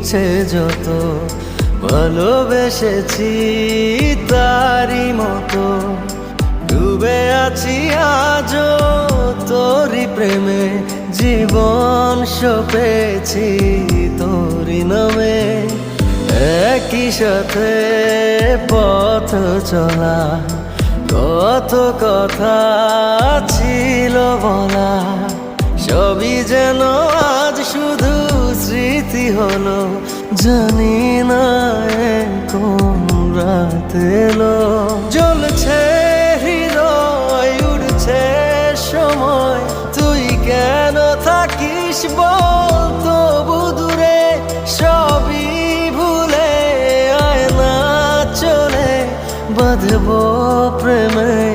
ইচ্ছে যত ভালোবেসেছি তারই মতো ডুবে আছি আজও তোরই প্রেমে জীবন সপেছি তোরই নামে একই সাথে পথ চলা কত কথা ছিল বলা সবই যেন আজ শুধু স্মৃতি হলো জানি না কোন রাত এলো জ্বলছে হৃদয় উড়ছে সময় তুই কেন থাকিস বল তবু দূরে সবই ভুলে আয় না চলে বাঁধবো প্রেমে